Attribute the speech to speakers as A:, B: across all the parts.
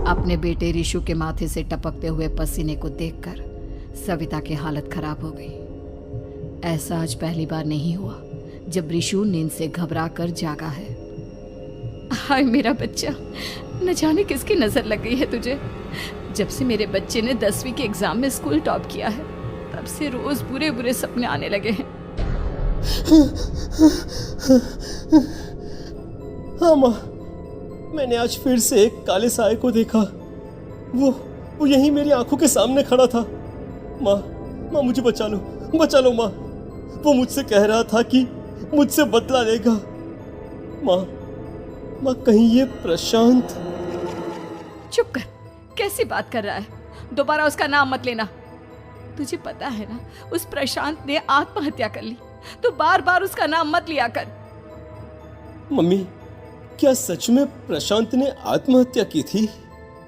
A: अपने बेटे रिशु के माथे से टपकते हुए पसीने को देखकर सविता की हालत खराब हो गई। ऐसा आज पहली बार नहीं हुआ जब रिशु नींद से घबरा कर जागा है। हाय मेरा बच्चा, न जाने किसकी नजर लग गई है तुझे। जब से मेरे बच्चे ने 10वीं के एग्जाम में स्कूल टॉप किया है तब से रोज बुरे बुरे सपने आने लगे हैं।
B: हाँ माँ, मैंने आज फिर से एक काले साए को देखा। वो यहीं मेरी आंखों के सामने खड़ा था। माँ मुझे बचा लो माँ। वो मुझसे कह रहा था कि मुझसे बदला लेगा। माँ कहीं ये प्रशांत।
A: चुप कर, कैसी बात कर रहा है? दोबारा उसका नाम मत लेना। तुझे पता है ना, उस प्रशांत ने आत्महत्या कर ली, तो बार बार उसका नाम मत लिया कर।
B: मम्मी, क्या सच में प्रशांत ने आत्महत्या की थी?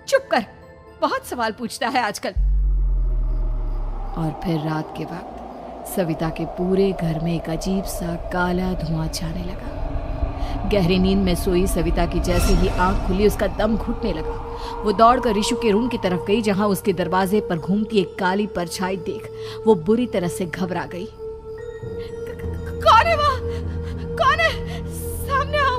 A: चुप कर, बहुत सवाल पूछता है आजकल। और फिर रात के वक्त सविता के पूरे घर में एक अजीब सा काला धुआं छाने लगा। गहरी नींद में सोई सविता की जैसे ही आंख खुली उसका दम घुटने लगा। वो दौड़कर रिशु के रूम की तरफ गई जहां उसके दरवाजे पर घूमती एक काली परछाई देख वो बुरी तरह से घबरा गई। कौन है वहाँ? कौन है? सामने आओ।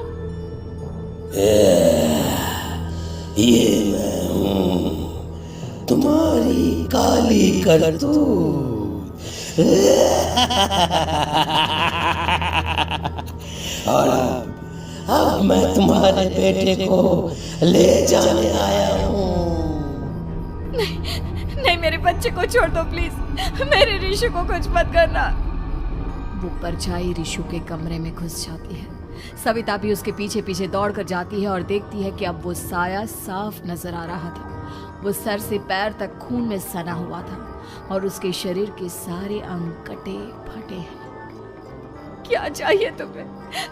C: ये मैं हूँ, तुम्हारी काली करतूत। और अब मैं तुम्हारे बेटे को ले जाने आया हूँ।
A: नहीं, मेरे बच्चे को छोड़ दो प्लीज। मेरे रिशु को कुछ मत करना। वो परछाई रिशु के कमरे में घुस जाती है। सविता भी उसके पीछे पीछे दौड़ कर जाती है और देखती है कि अब वो साया साफ नजर आ रहा था। वो सर से पैर तक खून में सना हुआ था और उसके शरीर के सारे अंग कटे फटे हैं। क्या चाहिए तुम्हें?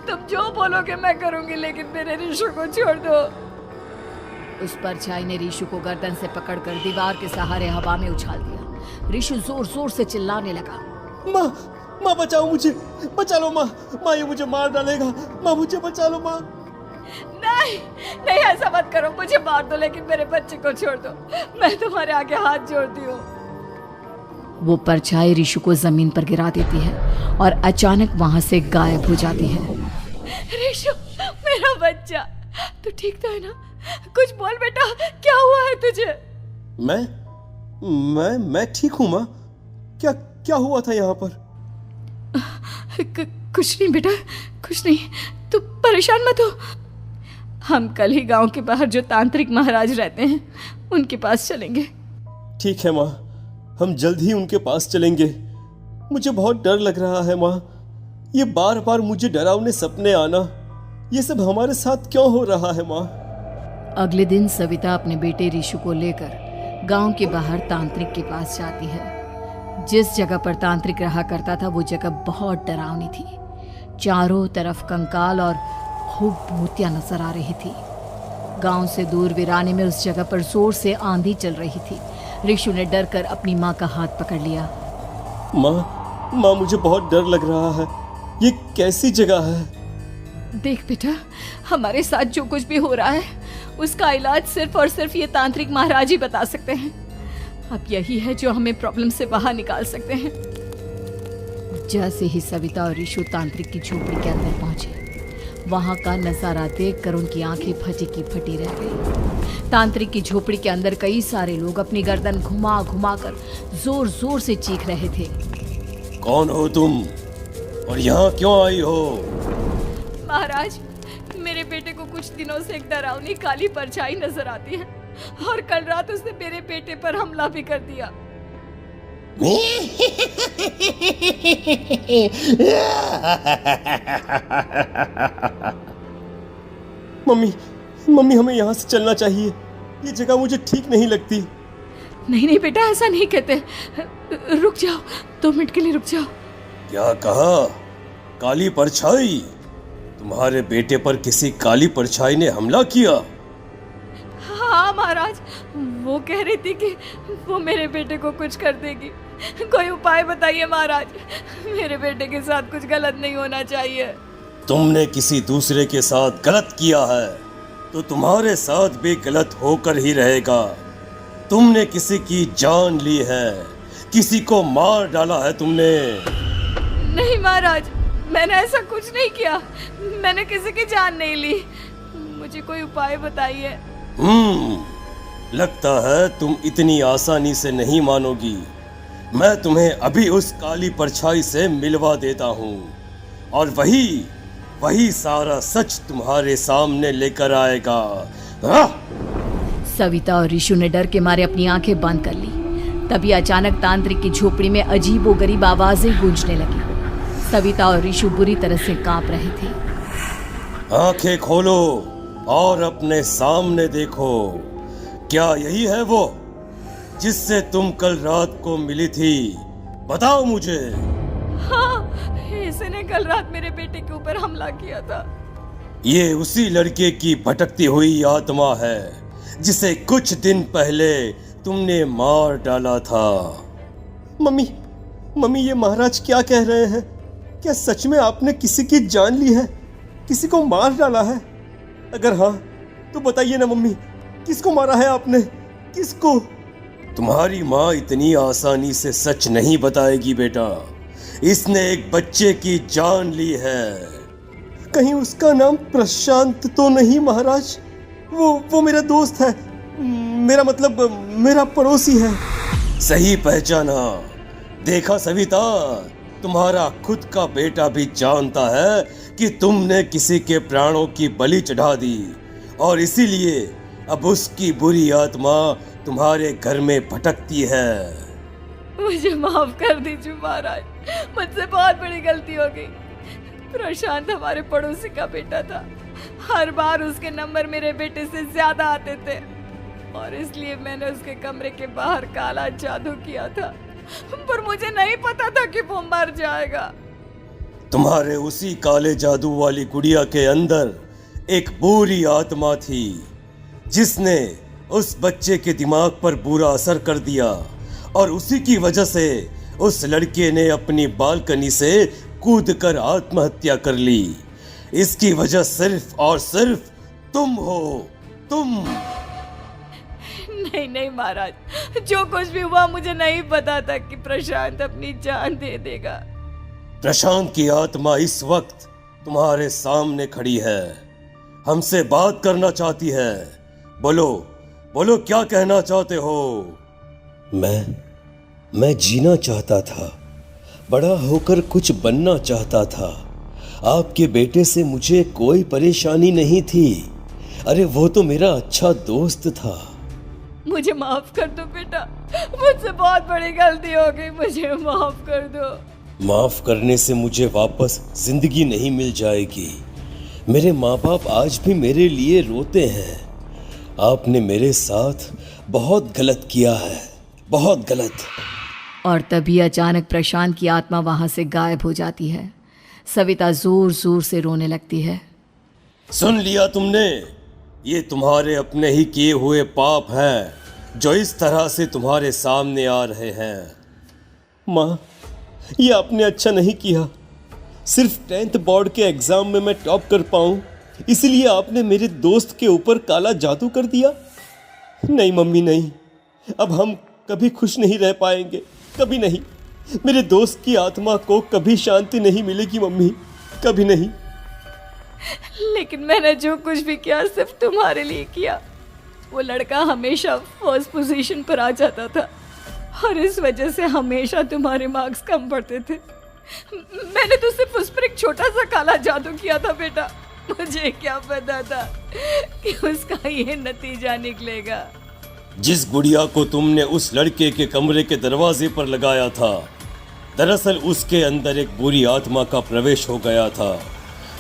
A: तुम जो बोलोगे मैं करूंगी, लेकिन मेरे रिशु को छोड़ दो। उस परछाई ने रिशु को गर्दन से पकड़कर दीवार के सहारे हवा में उछाल दिया। रिशु जोर जोर से चिल्लाने लगा।
B: माँ बचाओ मुझे, बचा लो माँ, ये मुझे मार डालेगा। माँ मुझे बचा लो माँ।
A: नहीं ऐसा मत करो, मुझे मार दो लेकिन मेरे बच्चे को छोड़ दो। मैं तुम्हारे आगे हाथ जोड़ती हूँ। वो परछाई रिशु को जमीन पर गिरा देती है और अचानक वहां से गायब हो जाती है। रिशु, मेरा बच्चा, तू ठीक तो है ना? कुछ बोल बेटा, क्या हुआ है तुझे?
B: मैं ठीक हूँ माँ। क्या हुआ था यहाँ पर?
A: कुछ नहीं बेटा, कुछ नहीं। तू परेशान मत हो। हम कल ही गांव के बाहर जो तांत्रिक महाराज रहते हैं उनके पास चलेंगे।
B: ठीक है माँ, हम जल्द ही उनके पास चलेंगे। मुझे बहुत डर लग रहा है माँ। ये बार बार मुझे डरावने सपने आना, ये सब हमारे साथ क्यों हो रहा है माँ?
A: अगले दिन सविता अपने बेटे रिशु को लेकर गांव के बाहर तांत्रिक के पास जाती है। जिस जगह पर तांत्रिक रहा करता था वो जगह बहुत डरावनी थी। चारों तरफ कंकाल और खूब भूतियां नजर आ रही थी। गांव से दूर वीराने में उस जगह पर जोर से आंधी चल रही थी। रिशु ने डर कर अपनी माँ का हाथ पकड़ लिया।
B: माँ मुझे बहुत डर लग रहा है। ये कैसी जगह है?
A: देख बेटा, हमारे साथ जो कुछ भी हो रहा है उसका इलाज सिर्फ और सिर्फ ये तांत्रिक महाराज ही बता सकते हैं। अब यही है जो हमें प्रॉब्लम से बाहर निकाल सकते हैं। जैसे ही सविता और रिशु तांत्रिक की झोपड़ी के अंदर पहुंचे, वहां का नजारा देखकर उनकी आंखें फटी की फटी रह गई। तांत्रिक की झोपड़ी के अंदर कई सारे लोग अपनी गर्दन घुमा घुमा कर जोर जोर से चीख रहे थे।
B: कौन हो तुम और यहाँ क्यों आई हो?
A: महाराज, मेरे बेटे को कुछ दिनों से एक डरावनी काली परछाई नजर आती है और कल रात उसने मेरे बेटे पर हमला भी कर दिया।
B: मम्मी हमें यहाँ से चलना चाहिए। ये जगह मुझे ठीक नहीं लगती।
A: नहीं बेटा, ऐसा नहीं कहते। रुक जाओ, 2 मिनट के लिए रुक जाओ।
B: क्या कहा? काली परछाई? तुम्हारे बेटे पर किसी काली परछाई ने हमला किया?
A: हाँ महाराज, वो कह रही थी कि वो मेरे बेटे को कुछ कर देगी। कोई उपाय बताइए महाराज, मेरे बेटे के साथ कुछ गलत नहीं होना चाहिए।
B: तुमने किसी दूसरे के साथ गलत किया है। तो तुम्हारे साथ भी गलत होकर ही रहेगा। तुमने किसी की जान ली है, किसी को मार डाला है तुमने।
A: नहीं महाराज, मैंने ऐसा कुछ नहीं किया। मैंने किसी की जान नहीं ली। मुझे कोई उपाय बताइए।
B: लगता है तुम इतनी आसानी से नहीं मानोगी। मैं तुम्हें अभी उस काली परछाई से मिलवा देता हूँ और वही सारा सच तुम्हारे सामने लेकर आएगा।
A: सविता और ऋषु ने डर के मारे अपनी आंखें बंद कर ली। तभी अचानक तांत्रिक की झोपड़ी में अजीबोगरीब आवाजें गूंजने लगी। सविता और ऋषु बुरी तरह से कांप रहे थे।
B: आंखें खोलो और अपने सामने देखो। क्या यही है वो जिससे तुम कल रात को मिली थी? बताओ मुझे।
A: हाँ, इसने कल रात मेरे बेटे के ऊपर हमला किया था।
B: ये उसी लड़के की भटकती हुई आत्मा है जिसे कुछ दिन पहले तुमने मार डाला था। मम्मी ये महाराज क्या कह रहे हैं? क्या सच में आपने किसी की जान ली है, किसी को मार डाला है? अगर हाँ तो बताइए ना मम्मी, किसको मारा है आपने? किसको? तुम्हारी माँ इतनी आसानी से सच नहीं बताएगी बेटा। इसने एक बच्चे की जान ली है। कहीं उसका नाम प्रशांत तो नहीं महाराज? वो मेरा दोस्त है, मेरा मतलब मेरा पड़ोसी है। सही पहचाना। देखा सविता, तुम्हारा खुद का बेटा भी जानता है कि तुमने किसी के प्राणों की बलि चढ़ा दी और इसीलिए अब उसकी बुरी आत्मा तुम्हारे घर में भटकती है।
A: मुझे माफ कर दीजिए महाराज, मुझसे बहुत बड़ी गलती हो गई। प्रशांत हमारे पड़ोसी का बेटा था। हर बार उसके नंबर मेरे बेटे से ज्यादा आते थे और इसलिए मैंने उसके कमरे के बाहर काला जादू किया था, पर मुझे नहीं पता था कि वो मर जाएगा।
B: तुम्हारे उसी काले जादू वाली गुड़िया के अंदर एक बुरी आत्मा थी जिसने उस बच्चे के दिमाग पर बुरा असर कर दिया और उसी की वजह से उस लड़के ने अपनी बालकनी से कूदकर आत्महत्या कर ली। इसकी वजह सिर्फ और सिर्फ तुम हो, तुम।
A: नहीं महाराज, जो कुछ भी हुआ मुझे नहीं पता था कि प्रशांत अपनी जान दे देगा।
B: प्रशांत की आत्मा इस वक्त तुम्हारे सामने खड़ी है, हमसे बात करना चाहती है। बोलो क्या कहना चाहते हो? मैं जीना चाहता था, बड़ा होकर कुछ बनना चाहता था। आपके बेटे से मुझे कोई परेशानी नहीं थी। अरे वो तो मेरा अच्छा दोस्त था।
A: मुझे माफ कर दो बेटा, मुझसे बहुत बड़ी गलती हो गई, मुझे माफ कर दो।
B: माफ करने से मुझे वापस जिंदगी नहीं मिल जाएगी। मेरे माँ बाप आज भी मेरे लिए रोते हैं। आपने मेरे साथ बहुत गलत किया है, बहुत गलत।
A: और तभी अचानक प्रशांत की आत्मा वहां से गायब हो जाती है। सविता जोर जोर से रोने लगती है।
B: सुन लिया तुमने? ये तुम्हारे अपने ही किए हुए पाप हैं जो इस तरह से तुम्हारे सामने आ रहे हैं। माँ, ये आपने अच्छा नहीं किया। सिर्फ 10th बोर्ड के एग्जाम में मैं टॉप कर पाऊं, इसलिए आपने मेरे दोस्त के ऊपर काला जादू कर दिया। नहीं मम्मी, नहीं, अब हम कभी खुश नहीं रह पाएंगे, कभी नहीं। मेरे दोस्त की आत्मा को कभी शांति नहीं मिलेगी मम्मी, कभी नहीं।
A: लेकिन मैंने जो कुछ भी किया सिर्फ तुम्हारे लिए किया। वो लड़का हमेशा फर्स्ट पोजीशन पर आ जाता था और इस वजह से हमेशा तुम्हारे मार्क्स कम पड़ते थे। मैंने तो सिर्फ उस पर एक छोटा सा काला जादू किया था बेटा। मुझे क्या पता था कि उसका ये नतीजा निकलेगा।
B: जिस गुड़िया को तुमने उस लड़के के कमरे के दरवाजे पर लगाया था, दरअसल उसके अंदर एक बुरी आत्मा का प्रवेश हो गया था,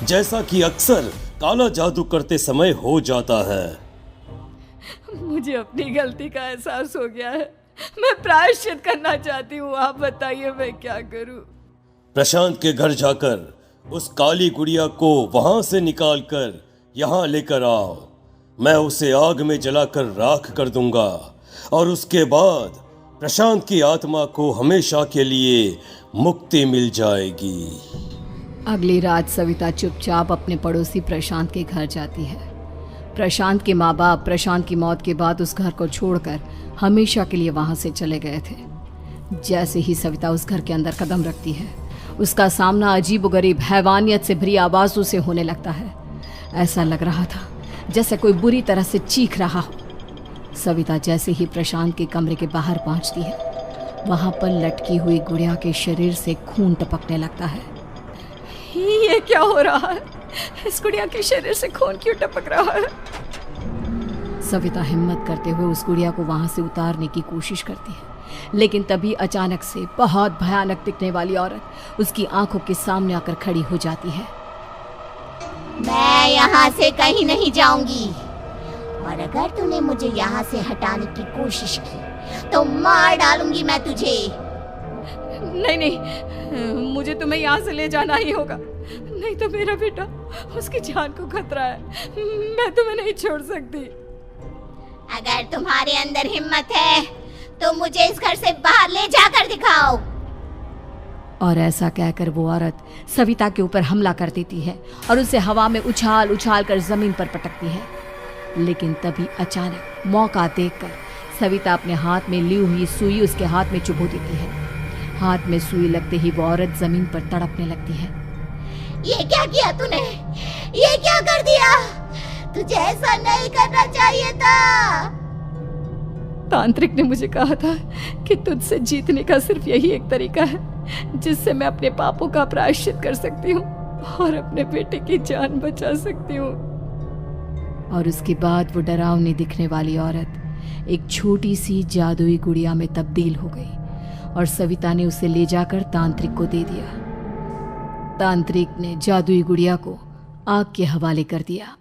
B: जैसा कि अक्सर काला जादू करते समय हो जाता है।
A: मुझे अपनी गलती का एहसास हो गया है। मैं प्रायश्चित करना चाहती हूँ। आप बताइए मैं क्या करूँ?
B: प्रशांत के घर जाकर उस काली गुड़िया को वहां से निकालकर यहाँ लेकर आओ। मैं उसे आग में जलाकर राख कर दूंगा और उसके बाद प्रशांत की आत्मा को हमेशा के लिए मुक्ति मिल जाएगी।
A: अगली रात सविता चुपचाप अपने पड़ोसी प्रशांत के घर जाती है। प्रशांत के माँ बाप प्रशांत की मौत के बाद उस घर को छोड़कर हमेशा के लिए वहां से चले गए थे। जैसे ही सविता उस घर के अंदर कदम रखती है, उसका सामना अजीबोगरीब हैवानियत से भरी आवाज़ों से होने लगता है। ऐसा लग रहा था जैसे कोई बुरी तरह से चीख रहा हो। सविता जैसे ही प्रशांत के कमरे के बाहर पहुंचती है, वहां पर लटकी हुई गुड़िया के शरीर से खून टपकने लगता है। ये क्या हो रहा है? इस गुड़िया के शरीर से खून क्यों टपक रहा है? सविता हिम्मत करते हुए उस गुड़िया को वहां से उतारने की कोशिश करती है, लेकिन तभी अचानक से बहुत भयानक दिखने वाली औरत उसकी आंखों के सामने आकर खड़ी हो जाती है।
D: मैं यहाँ से कहीं नहीं जाऊंगी, और अगर तूने मुझे यहाँ से हटाने की कोशिश की तो मार डालूंगी मैं तुझे।
A: नहीं नहीं, मुझे तुम्हें यहाँ से ले जाना ही होगा, नहीं तो मेरा बेटा, उसकी जान को खतरा है। मैं तुम्हें नहीं छोड़ सकती।
D: अगर तुम्हारे अंदर हिम्मत है तो मुझे इस घर से बाहर ले जाकर दिखाओ।
A: और ऐसा कहकर वो औरत सविता के ऊपर हमला कर देती है और उसे हवा में उछाल उछाल कर जमीन पर पटकती है। लेकिन तभी अचानक मौका देखकर सविता अपने हाथ में ली हुई सुई उसके हाथ में चुभो देती है। हाथ में सुई लगते ही वो औरत जमीन पर तड़पने लगती है।
D: ये क्या किया तूने? ये क्या कर दिया? तुझे ऐसा नहीं करना चाहिए था।
A: तांत्रिक ने मुझे कहा था कि तुझसे जीतने का सिर्फ यही एक तरीका है जिससे मैं अपने पापों का प्रायश्चित कर सकती हूँ और अपने बेटे की जान बचा सकती हूँ। और उसके बाद वो डरावनी दिखने वाली औरत एक छोटी सी जादुई गुड़िया में तब्दील हो गई और सविता ने उसे ले जाकर तांत्रिक को दे दिया। तांत्रिक ने जादुई गुड़िया को आग के हवाले कर दिया।